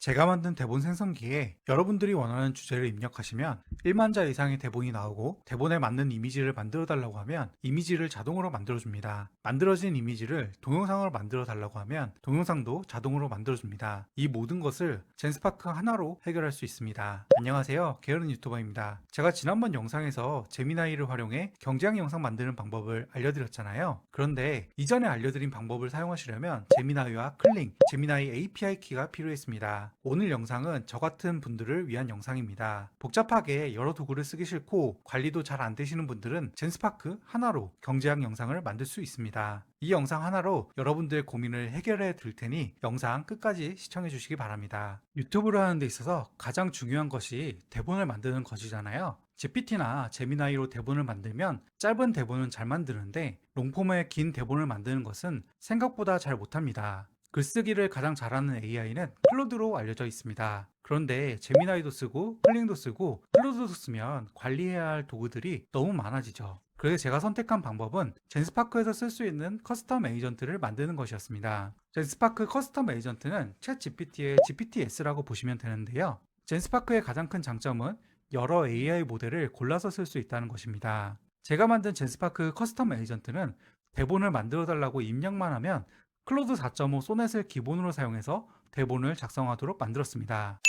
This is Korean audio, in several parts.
제가 만든 대본 생성기에 여러분들이 원하는 주제를 입력하시면 1만 자 이상의 대본이 나오고 대본에 맞는 이미지를 만들어 달라고 하면 이미지를 자동으로 만들어 줍니다. 만들어진 이미지를 동영상으로 만들어 달라고 하면 동영상도 자동으로 만들어 줍니다. 이 모든 것을 젠스파크 하나로 해결할 수 있습니다. 안녕하세요, 게으른 유튜버입니다. 제가 지난번 영상에서 제미나이를 활용해 경제학 영상 만드는 방법을 알려드렸잖아요. 그런데 이전에 알려드린 방법을 사용하시려면 제미나이와 클링, 제미나이 API 키가 필요했습니다. 오늘 영상은 저 같은 분들을 위한 영상입니다. 복잡하게 여러 도구를 쓰기 싫고 관리도 잘 안 되시는 분들은 젠스파크 하나로 경제학 영상을 만들 수 있습니다. 이 영상 하나로 여러분들의 고민을 해결해 드릴 테니 영상 끝까지 시청해 주시기 바랍니다. 유튜브를 하는 데 있어서 가장 중요한 것이 대본을 만드는 것이잖아요. GPT나 제미나이로 대본을 만들면 짧은 대본은 잘 만드는데 롱폼의 긴 대본을 만드는 것은 생각보다 잘 못합니다. 글쓰기를 가장 잘하는 AI는 클로드로 알려져 있습니다. 그런데 제미나이도 쓰고 클링도 쓰고 클로드도 쓰면 관리해야 할 도구들이 너무 많아지죠. 그래서 제가 선택한 방법은 젠스파크에서 쓸 수 있는 커스텀 에이전트를 만드는 것이었습니다. 젠스파크 커스텀 에이전트는 챗 GPT의 GPTS라고 보시면 되는데요. 젠스파크의 가장 큰 장점은 여러 AI 모델을 골라서 쓸 수 있다는 것입니다. 제가 만든 젠스파크 커스텀 에이전트는 대본을 만들어 달라고 입력만 하면 클로드 4.5 소넷을 기본으로 사용해서 대본을 작성하도록 만들었습니다.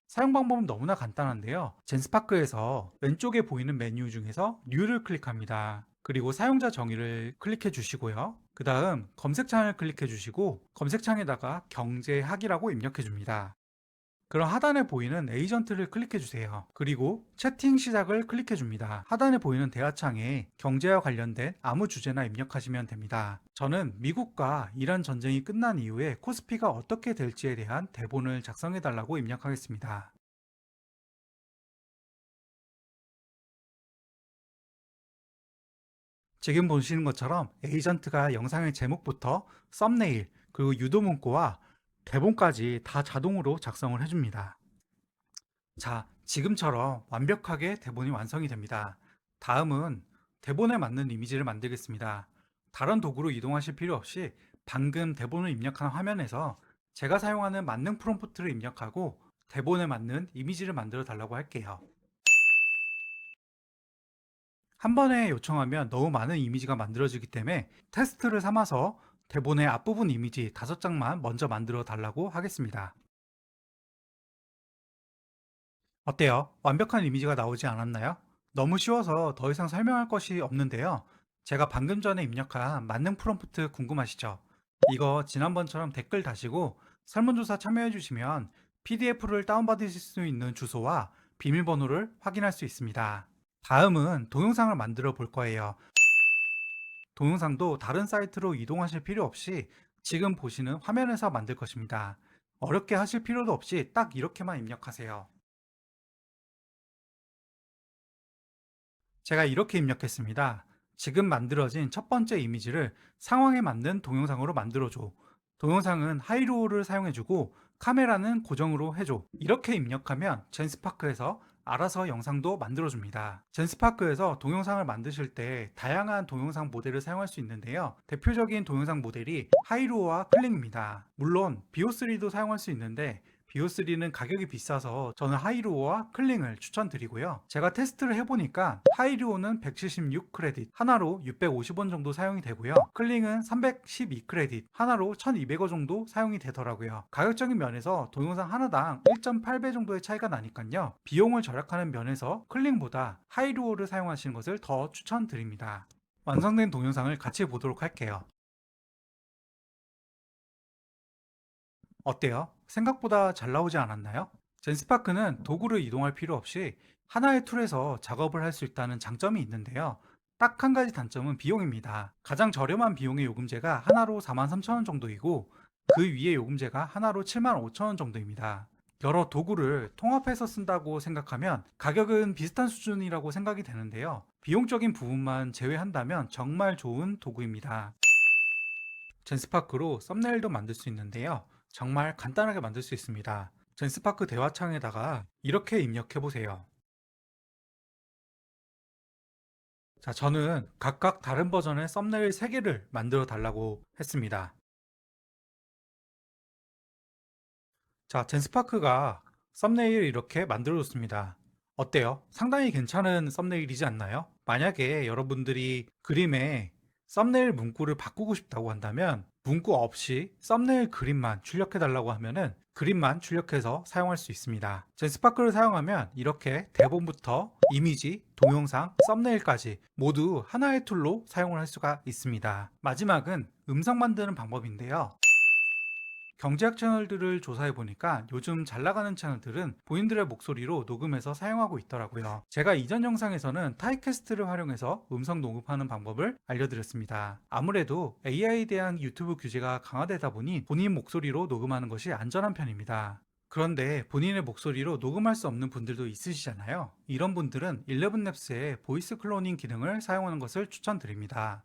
사용 방법은 너무나 간단한데요. 젠스파크에서 왼쪽에 보이는 메뉴 중에서 New를 클릭합니다. 그리고 사용자 정의를 클릭해 주시고요. 그 다음 검색창을 클릭해 주시고 검색창에다가 경제학이라고 입력해 줍니다. 그럼 하단에 보이는 에이전트를 클릭해 주세요. 그리고 채팅 시작을 클릭해 줍니다. 하단에 보이는 대화창에 경제와 관련된 아무 주제나 입력하시면 됩니다. 저는 미국과 이란 전쟁이 끝난 이후에 코스피가 어떻게 될지에 대한 대본을 작성해 달라고 입력하겠습니다. 지금 보시는 것처럼 에이전트가 영상의 제목부터 썸네일, 그리고 유도 문구와 대본까지 다 자동으로 작성을 해줍니다. 자, 지금처럼 완벽하게 대본이 완성이 됩니다. 다음은 대본에 맞는 이미지를 만들겠습니다. 다른 도구로 이동하실 필요 없이 방금 대본을 입력한 화면에서 제가 사용하는 만능 프롬프트를 입력하고 대본에 맞는 이미지를 만들어 달라고 할게요. 한 번에 요청하면 너무 많은 이미지가 만들어지기 때문에 테스트를 삼아서 대본의 앞부분 이미지 5장만 먼저 만들어 달라고 하겠습니다. 어때요? 완벽한 이미지가 나오지 않았나요? 너무 쉬워서 더 이상 설명할 것이 없는데요. 제가 방금 전에 입력한 만능 프롬프트 궁금하시죠? 이거 지난번처럼 댓글 다시고 설문조사 참여해 주시면 PDF를 다운받으실 수 있는 주소와 비밀번호를 확인할 수 있습니다. 다음은 동영상을 만들어 볼 거예요. 동영상도 다른 사이트로 이동하실 필요 없이 지금 보시는 화면에서 만들 것입니다. 어렵게 하실 필요도 없이 딱 이렇게만 입력하세요. 제가 이렇게 입력했습니다. 지금 만들어진 첫 번째 이미지를 상황에 맞는 동영상으로 만들어줘. 동영상은 하이로우를 사용해주고 카메라는 고정으로 해줘. 이렇게 입력하면 젠스파크에서 알아서 영상도 만들어줍니다. 젠스파크에서 동영상을 만드실 때 다양한 동영상 모델을 사용할 수 있는데요. 대표적인 동영상 모델이 하이로우와 클링입니다. 물론 비오3도 사용할 수 있는데 비오3는 가격이 비싸서 저는 하이루오와 클링을 추천드리고요. 제가 테스트를 해보니까 하이루오는 176 크레딧, 하나로 650원 정도 사용이 되고요. 클링은 312 크레딧, 하나로 1200원 정도 사용이 되더라고요. 가격적인 면에서 동영상 하나당 1.8배 정도의 차이가 나니까요. 비용을 절약하는 면에서 클링보다 하이루오를 사용하시는 것을 더 추천드립니다. 완성된 동영상을 같이 보도록 할게요. 어때요? 생각보다 잘 나오지 않았나요? 젠스파크는 도구를 이동할 필요 없이 하나의 툴에서 작업을 할 수 있다는 장점이 있는데요. 딱 한 가지 단점은 비용입니다. 가장 저렴한 비용의 요금제가 하나로 43,000원 정도이고 그 위의 요금제가 하나로 75,000원 정도입니다. 여러 도구를 통합해서 쓴다고 생각하면 가격은 비슷한 수준이라고 생각이 되는데요. 비용적인 부분만 제외한다면 정말 좋은 도구입니다. 젠스파크로 썸네일도 만들 수 있는데요. 정말 간단하게 만들 수 있습니다. 젠스파크 대화창에다가 이렇게 입력해 보세요. 자, 저는 각각 다른 버전의 썸네일 3개를 만들어 달라고 했습니다. 자, 젠스파크가 썸네일 이렇게 만들어줬습니다. 어때요? 상당히 괜찮은 썸네일이지 않나요? 만약에 여러분들이 그림에 썸네일 문구를 바꾸고 싶다고 한다면 문구 없이 썸네일 그림만 출력해 달라고 하면은 그림만 출력해서 사용할 수 있습니다. 젠스파크를 사용하면 이렇게 대본부터 이미지, 동영상, 썸네일까지 모두 하나의 툴로 사용을 할 수가 있습니다. 마지막은 음성 만드는 방법인데요. 경제학 채널들을 조사해 보니까 요즘 잘 나가는 채널들은 본인들의 목소리로 녹음해서 사용하고 있더라고요. 제가 이전 영상에서는 타이캐스트를 활용해서 음성 녹음하는 방법을 알려드렸습니다. 아무래도 AI에 대한 유튜브 규제가 강화되다 보니 본인 목소리로 녹음하는 것이 안전한 편입니다. 그런데 본인의 목소리로 녹음할 수 없는 분들도 있으시잖아요. 이런 분들은 11랩스의 보이스 클로닝 기능을 사용하는 것을 추천드립니다.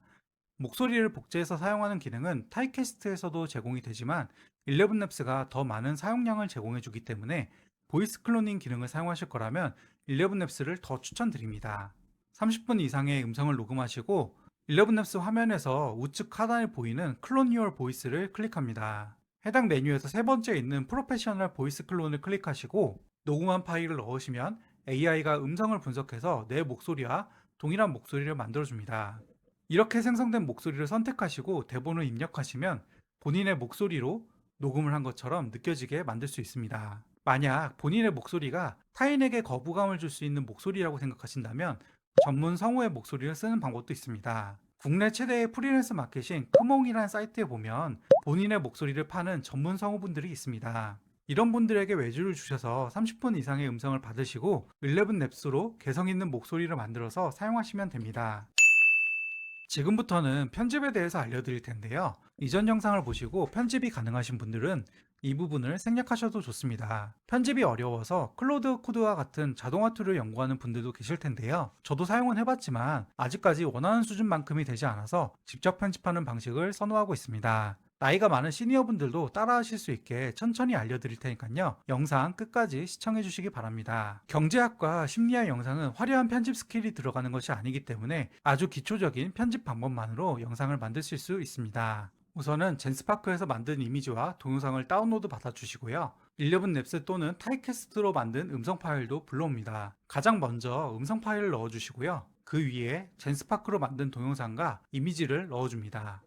목소리를 복제해서 사용하는 기능은 타이캐스트에서도 제공이 되지만 11랩스가 더 많은 사용량을 제공해 주기 때문에 보이스 클로닝 기능을 사용하실 거라면 11랩스를 더 추천드립니다. 30분 이상의 음성을 녹음하시고 11랩스 화면에서 우측 하단에 보이는 클론 유얼 보이스를 클릭합니다. 해당 메뉴에서 세 번째 있는 프로페셔널 보이스 클론을 클릭하시고 녹음한 파일을 넣으시면 AI가 음성을 분석해서 내 목소리와 동일한 목소리를 만들어줍니다. 이렇게 생성된 목소리를 선택하시고 대본을 입력하시면 본인의 목소리로 녹음을 한 것처럼 느껴지게 만들 수 있습니다. 만약 본인의 목소리가 타인에게 거부감을 줄 수 있는 목소리라고 생각하신다면 전문 성우의 목소리를 쓰는 방법도 있습니다. 국내 최대의 프리랜서 마켓인 크몽이라는 사이트에 보면 본인의 목소리를 파는 전문 성우분들이 있습니다. 이런 분들에게 외주를 주셔서 30분 이상의 음성을 받으시고 11랩스로 개성 있는 목소리를 만들어서 사용하시면 됩니다. 지금부터는 편집에 대해서 알려드릴 텐데요. 이전 영상을 보시고 편집이 가능하신 분들은 이 부분을 생략하셔도 좋습니다. 편집이 어려워서 클로드 코드와 같은 자동화 툴을 연구하는 분들도 계실 텐데요. 저도 사용은 해봤지만 아직까지 원하는 수준만큼이 되지 않아서 직접 편집하는 방식을 선호하고 있습니다. 나이가 많은 시니어분들도 따라하실 수 있게 천천히 알려드릴 테니까요. 영상 끝까지 시청해 주시기 바랍니다. 경제학과 심리학 영상은 화려한 편집 스킬이 들어가는 것이 아니기 때문에 아주 기초적인 편집 방법만으로 영상을 만드실 수 있습니다. 우선은 젠스파크에서 만든 이미지와 동영상을 다운로드 받아주시고요. 11랩스 또는 타이캐스트로 만든 음성 파일도 불러옵니다. 가장 먼저 음성 파일을 넣어주시고요. 그 위에 젠스파크로 만든 동영상과 이미지를 넣어줍니다.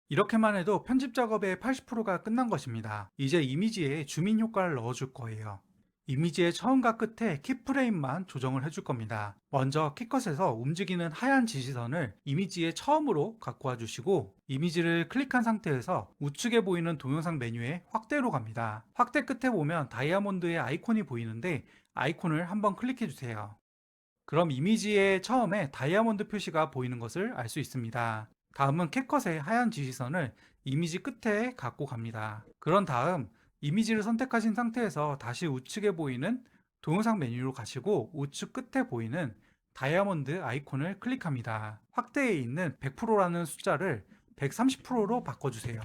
이렇게만 해도 편집 작업의 80%가 끝난 것입니다. 이제 이미지에 줌인 효과를 넣어줄 거예요. 이미지의 처음과 끝에 키프레임만 조정을 해줄 겁니다. 먼저 키컷에서 움직이는 하얀 지시선을 이미지의 처음으로 갖고 와주시고 이미지를 클릭한 상태에서 우측에 보이는 동영상 메뉴에 확대로 갑니다. 확대 끝에 보면 다이아몬드의 아이콘이 보이는데 아이콘을 한번 클릭해주세요. 그럼 이미지의 처음에 다이아몬드 표시가 보이는 것을 알 수 있습니다. 다음은 캡컷의 하얀 지시선을 이미지 끝에 갖고 갑니다. 그런 다음 이미지를 선택하신 상태에서 다시 우측에 보이는 동영상 메뉴로 가시고 우측 끝에 보이는 다이아몬드 아이콘을 클릭합니다. 확대에 있는 100%라는 숫자를 130%로 바꿔주세요.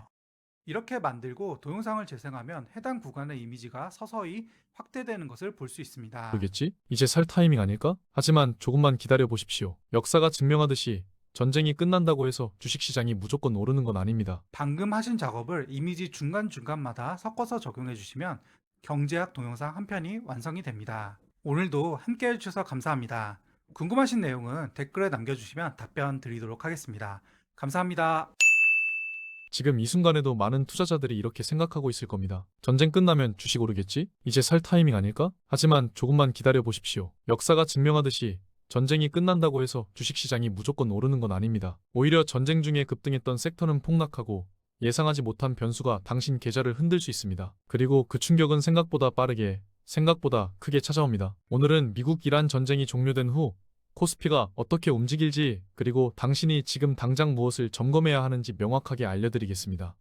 이렇게 만들고 동영상을 재생하면 해당 구간의 이미지가 서서히 확대되는 것을 볼 수 있습니다. 모르겠지? 이제 살 타이밍 아닐까? 하지만 조금만 기다려 보십시오. 역사가 증명하듯이 전쟁이 끝난다고 해서 주식시장이 무조건 오르는 건 아닙니다. 방금 하신 작업을 이미지 중간중간마다 섞어서 적용해 주시면 경제학 동영상 한 편이 완성이 됩니다. 오늘도 함께 해주셔서 감사합니다. 궁금하신 내용은 댓글에 남겨주시면 답변 드리도록 하겠습니다. 감사합니다. 지금 이 순간에도 많은 투자자들이 이렇게 생각하고 있을 겁니다. 전쟁 끝나면 주식 오르겠지? 이제 살 타이밍 아닐까? 하지만 조금만 기다려 보십시오. 역사가 증명하듯이 전쟁이 끝난다고 해서 주식시장이 무조건 오르는 건 아닙니다. 오히려 전쟁 중에 급등했던 섹터는 폭락하고 예상하지 못한 변수가 당신 계좌를 흔들 수 있습니다. 그리고 그 충격은 생각보다 빠르게, 생각보다 크게 찾아옵니다. 오늘은 미국 이란 전쟁이 종료된 후 코스피가 어떻게 움직일지 그리고 당신이 지금 당장 무엇을 점검해야 하는지 명확하게 알려드리겠습니다.